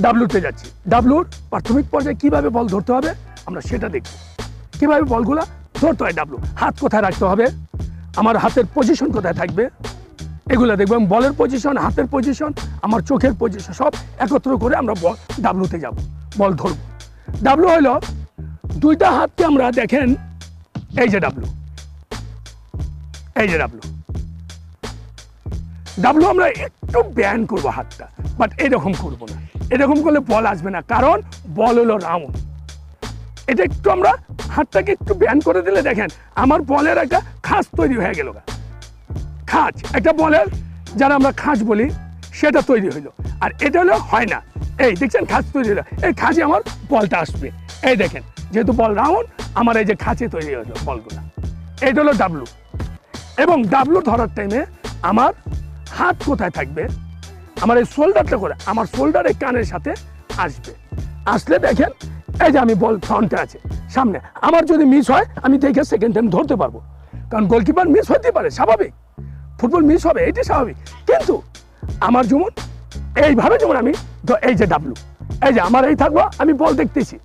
ডাব্লুতে যাচ্ছি। ডাব্লুর প্রাথমিক পর্যায়ে কিভাবে বল ধরতে হবে আমরা সেটা দেখব। কিভাবে বলগুলো ধরতে হয়, ডাব্লু হাত কোথায় রাখতে হবে, আমার হাতের পজিশন কোথায় থাকবে, এগুলো দেখবো। এবং বলের পজিশন, হাতের পজিশন, আমার চোখের পজিশন সব একত্র করে আমরা বল ডাব্লুতে যাব, বল ধরব। ডাব্লু হলো দুইটা হাতকে আমরা দেখেন, এই যে ডাব্লু, এই যে ডাব্লু। ডাব্লু আমরা একটু ব্যান করবো হাতটা, বাট এরকম করবো না। এরকম করলে বল আসবে না, কারণ বল হলো রাউন্ড। এটা একটু আমরা হাতটাকে একটু ব্যান করে দিলে দেখেন আমার বলের একটা খাঁজ তৈরি হয়ে গেল। খাঁজ, একটা বলের যারা আমরা খাঁজ বলি সেটা তৈরি হইলো। আর এটা হলো হয় না, এই দেখছেন খাঁজ তৈরি হলো, এই খাঁজে আমার বলটা আসবে। এই দেখেন যেহেতু বল রাউন্ড, আমার এই যে খাঁচে তৈরি হলো বলগুলো, এটা হলো ডাব্লু। এবং ডাব্লু ধরার টাইমে আমার হাত কোথায় থাকবে, আমার এই শোল্ডারটা করে, আমার শোল্ডার এই কানের সাথে আসবে। আসলে দেখেন এই যে আমি বল ফ্রন্টে আছে সামনে, আমার যদি মিস হয় আমি দেখে সেকেন্ড টাইম ধরতে পারবো, কারণ গোলকিপার মিস হতে পারে, স্বাভাবিক, ফুটবল মিস হবে, এটি স্বাভাবিক। কিন্তু আমার যেমন এইভাবে, যেমন আমি এই যে ডাব্লু, এই যে আমার এই থাকবো, আমি বল দেখতেছি,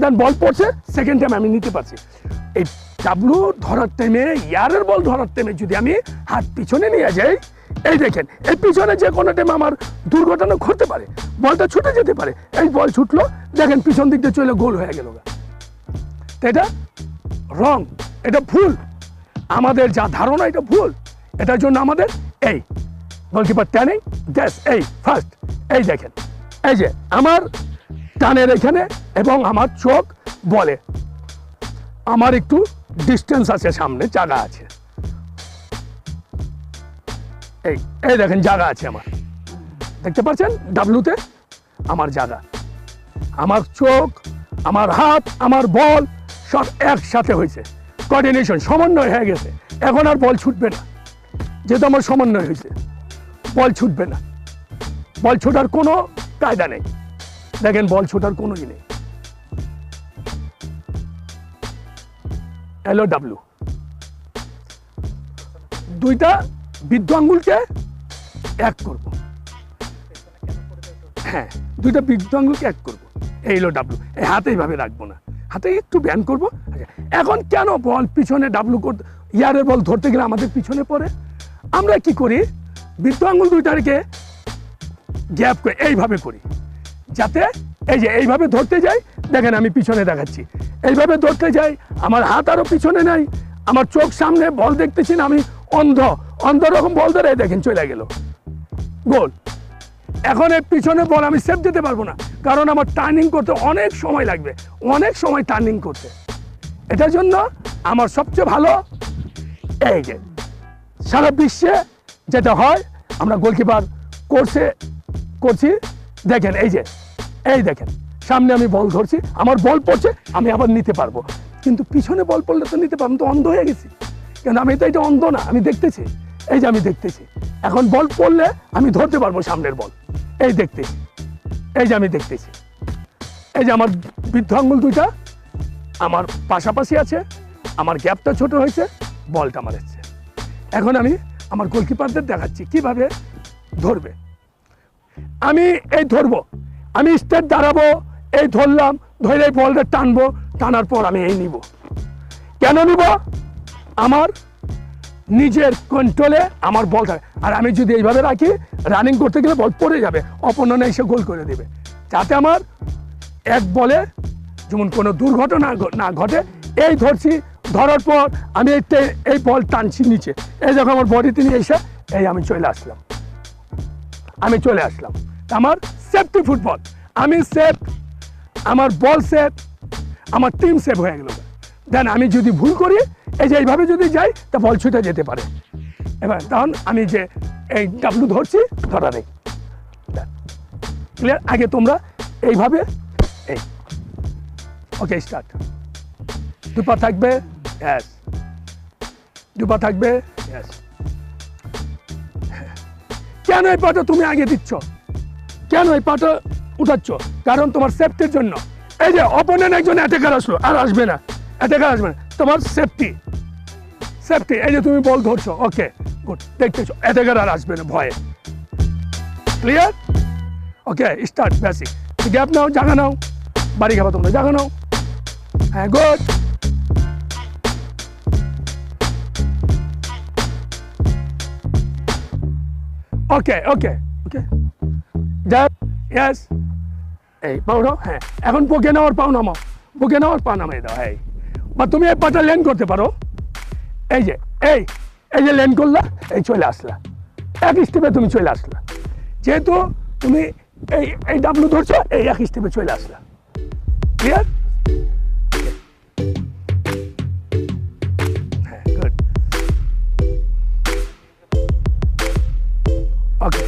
দেন বল পড়ছে, সেকেন্ড টাইম আমি নিতে পারছি। এই ডাব্লু ধরার টাইমে, ইয়ারের বল ধরার টাইমে যদি আমি হাত পিছনে নিয়ে যাই, এই দেখেন এই পিছনে যে কোনো টাইম আমার দুর্ঘটনা ঘটতে পারে, বলটা ছুটে যেতে পারে। এই বল ছুটলো, দেখেন পিছন দিক দিয়ে চলে গোল হয়ে গেল। এটা রং, এটা ভুল, আমাদের যা ধারণা এটা ভুল। এটার জন্য আমাদের এই গোলকিপার টার্নিং, গ্যাস, এই ফার্স্ট, এই দেখেন এই যে আমার টানের এখানে, এবং আমার চোখ বলে, আমার একটু ডিস্টেন্স আছে, সামনে জায়গা আছে, এই এই দেখেন জায়গা আছে আমার, দেখতে পাচ্ছেন ডাব্লুতে আমার জায়গা, আমার চোখ, আমার হাত, আমার বল সব একসাথে হয়েছে, কোঅর্ডিনেশন, সমন্বয় হয়ে গেছে। এখন আর বল ছুটবে না, যেহেতু আমার সমন্বয় হয়েছে, বল ছুটবে না। বল ছোটার কোনো কায়দা নেই, দেখেন বল ছোটার কোনো ই নেই। এলো ডাব্লু, দুইটা বৃদ্ধ আঙ্গুলকে এক করব, হ্যাঁ দুইটা বৃদ্ধ আঙ্গুলকে এক করব, এই হলো ডাব্লু। এই হাতে এইভাবে রাখবো না, হাতে একটু ব্যান করবো। এখন কেন বল পিছনে ডাব্লু করতে, ইয়ারের বল ধরতে গেলে আমাদের পিছনে পড়ে, আমরা কি করি, বৃদ্ধ আঙ্গুল দুইটাকে গ্যাপ করে এইভাবে করি, যাতে এই যে এইভাবে ধরতে যাই, দেখেন আমি পিছনে দেখাচ্ছি, এইভাবে ধরতে যাই, আমার হাত আরো পিছনে নাই, আমার চোখ সামনে, বল দেখতেছি না, আমি অন্ধ, অন্ধ রকম বল ধরে দেখেন চলে গেল গোল। এখন এই পিছনে বল আমি সেভ দিতে পারবো না, কারণ আমার টার্নিং করতে অনেক সময় লাগবে, অনেক সময় টার্নিং করতে। এটার জন্য আমার সবচেয়ে ভালো এই যে সারা বিশ্বে যেটা হয়, আমরা গোলকিপার কোর্সে করছি, দেখেন এই যে এই দেখেন সামনে আমি বল ধরছি, আমার বল পড়ছে, আমি আবার নিতে পারবো। কিন্তু পিছনে বল পড়লে তো নিতে পারবো, তো অন্ধ হয়ে গেছি, কিন্তু আমি তো এটা অন্ধ না, আমি দেখতেছি, এই যে আমি দেখতেছি, এখন বল পড়লে আমি ধরতে পারবো সামনের বল, এই দেখতেছি, এই যে আমি দেখতেছি, এই যে আমার বৃদ্ধ আঙ্গুল দুইটা আমার পাশাপাশি আছে, আমার গ্যাপটা ছোট হয়েছে, বলটা মারছে। এখন আমি আমার গোলকিপারদের দেখাচ্ছি কিভাবে ধরবে। আমি এই ধরবো, আমি স্টেট দাঁড়াবো, এই ধরলাম, ধরে এই বলটা টানবো, টানার পর আমি এই নিব। কেন নিব, আমার নিজের কন্ট্রোলে আমার বল থাকে। আর আমি যদি এইভাবে রাখি, রানিং করতে গেলে বল পড়ে যাবে, অপোনেন্ট এসে গোল করে দেবে, যাতে আমার এক বলে যেমন কোনো দুর্ঘটনা না ঘটে। এই ধরছি, ধরার পর আমি এই বল টানছি নিচে, এই যখন আমার বডিতে নিয়ে এসে এই আমি চলে আসলাম, আমি চলে আসলাম, আমার সেফটি ফুটবল, আমি সেফ, আমার বল সেফ, আমার টিম সেফ হয়ে গেল। দেন আমি যদি ভুল করি, এই যে এইভাবে যদি যাই, তা বল ছুটে যেতে পারে। এবার তখন আমি যে এই ডাব্লু ধরছি, ধরা নেই, ক্লিয়ার। আগে তোমরা এইভাবে, এই ওকে স্টার্ট, দুপা থাকবে, ইয়েস, দুপা থাকবে, ইয়েস। কেন এই পাটা তুমি আগে দিচ্ছ, কেন এই পাটা উঠাচ্ছ, কারণ তোমার সেফটির জন্য। এই যে অপোনেন্ট একজন অ্যাটাকার আসলো, আর আসবে না, অ্যাটাকার আসবে না, তোমার সেফটি, সেফটি। এই যে তুমি বল ধরছো, ওকে গুড, দেখতেছো অ্যাটাকার আর আসবে না ভয়ে, clear. Okay start, basic. Gap নাও, জায়গা নাও, বাড়ি খাবা তোমরা, জায়গা নাও। হ্যাঁ, গুড। ওকে ওকে ওকে, ইয়েস। এই পাও নাও, হ্যাঁ এখন বুকে নাও আর পাও নামাও, বুকে নাও আর পা নামাই দাও। এই বা তুমি এই পাটা ল্যান্ড করতে পারো, এই যে এই এই যে ল্যান্ড করলা, এই চলে আসলা, এক স্টেপে তুমি চলে আসলা। যেহেতু তুমি এই এই ডাব্লু ধরছো, এই এক স্টেপে চলে আসলা। ক্লিয়ার? হ্যাঁ, গুড। ওকে,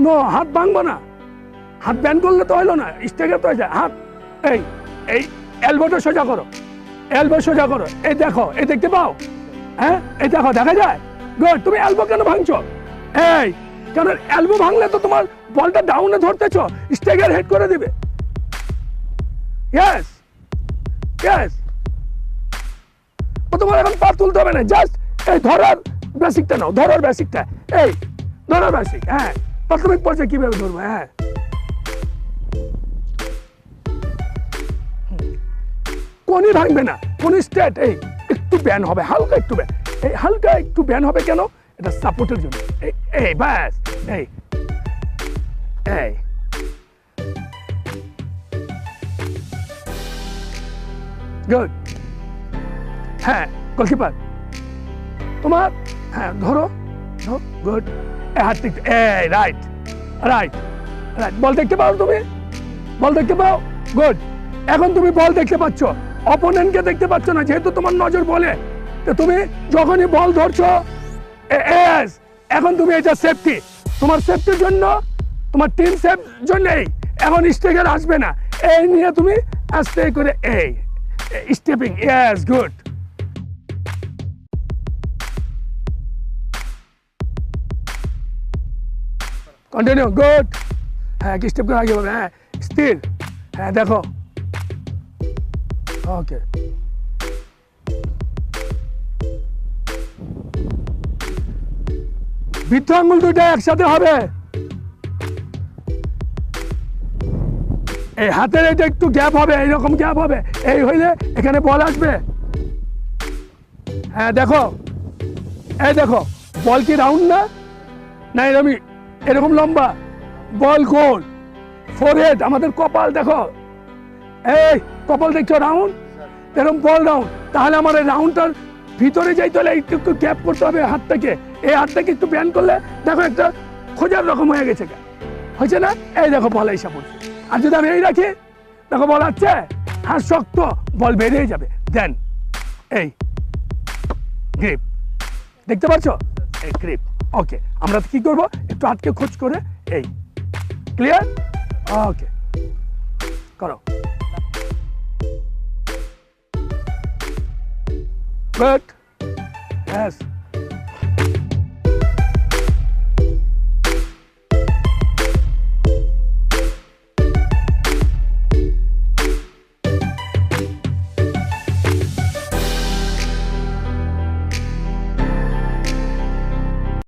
নো, হাত ভাঙবো না, হাত ব্যান করলে তো হইলো না, স্টেকে তো হয়ে যায় হাত। এই এই এলবোটা সোজা করো, এলবো সোজা করো। এই দেখো, এই দেখতে পাও? হ্যাঁ, এই দেখো, দেখা যায়। গুড। তুমি এলবো কেন ভাঙছো? এই কেন এলবো ভাঙলে তো তোমার বলটা ডাউনে ধরতেছো, স্টেকের হেড করে দিবে। ইয়েস ইয়েস, তোমার এখন পা তুলতে হবে না, জাস্ট এই ধরার বেসিকটা নাও, ধরার বেসিকটা। এই ধরার বেসিক, হ্যাঁ প্রাথমিক পর্যায়ে কিভাবে ধরবো। হ্যাঁ, কোনই ভাঙবে না, কোন স্ট্রেট। এই একটু ব্যান হবে, হালকা একটু ব্যান, এই হালকা একটু ব্যান হবে কেন? এটা সাপোর্টের জন্য। এই এই ব্যাস, এই এই গুড। হ্যাঁ, গোলকিপার তোমার, হ্যাঁ ধরো, গুড। এই হাতটা একটু, এই রাইট রাইট রাইট। বল দেখতে পাও তুমি? বল দেখতে পাও? গুড। এখন তুমি বল দেখতে পাচ্ছ, অপোনেন্টকে দেখতে পাচ্ছ না, যেহেতু তোমার নজর বলে। তো তুমি যখনই বল ধরছো, এখন তুমি এটা সেফটি, তোমার সেফটির জন্য, তোমার টিম সেফ জন্যই এখন স্টেকার আসবে না। এই নিয়ে তুমি আস্তে করে এই stepping. Yes, good. Continue, good. হ্যাঁ, কি স্টেপ করে আগে হবে, হ্যাঁ স্থির, হ্যাঁ দেখো। ওকে, বৃদ্ধ আঙ্গুল দুইটা একসাথে হবে। এই হাতের এটা একটু গ্যাপ হবে, এইরকম গ্যাপ হবে, এই হইলে এখানে বল আসবে। হ্যাঁ দেখো, এই দেখো, বল কি রাউন্ড না, না এরকম এরকম লম্বা? বল গোল, ফোরহেড, আমাদের কপাল দেখো, এই কপাল দেখছো রাউন্ড, এরকম বল রাউন্ড। তাহলে আমার এই রাউন্ডটার ভিতরে যাইতে হলে একটু গ্যাপ করতে হবে হাতটাকে। এই হাতটাকে একটু ব্যান করলে দেখো একটা খোঁজার রকম হয়ে গেছে, হয়েছে না? এই দেখো বল এইসা পড়ছে। আর যদি আমি এই রাখি, দেখো বল আসছে, হাত শক্ত, বল বেরিয়ে যাবে। দেন এই গ্রিপ, দেখতে পাচ্ছ? এই গ্রিপ। ওকে, আমরা কি করবো, একটু হাতকে খোঁজ করে এই, ক্লিয়ার? ওকে, করো। Good, yes.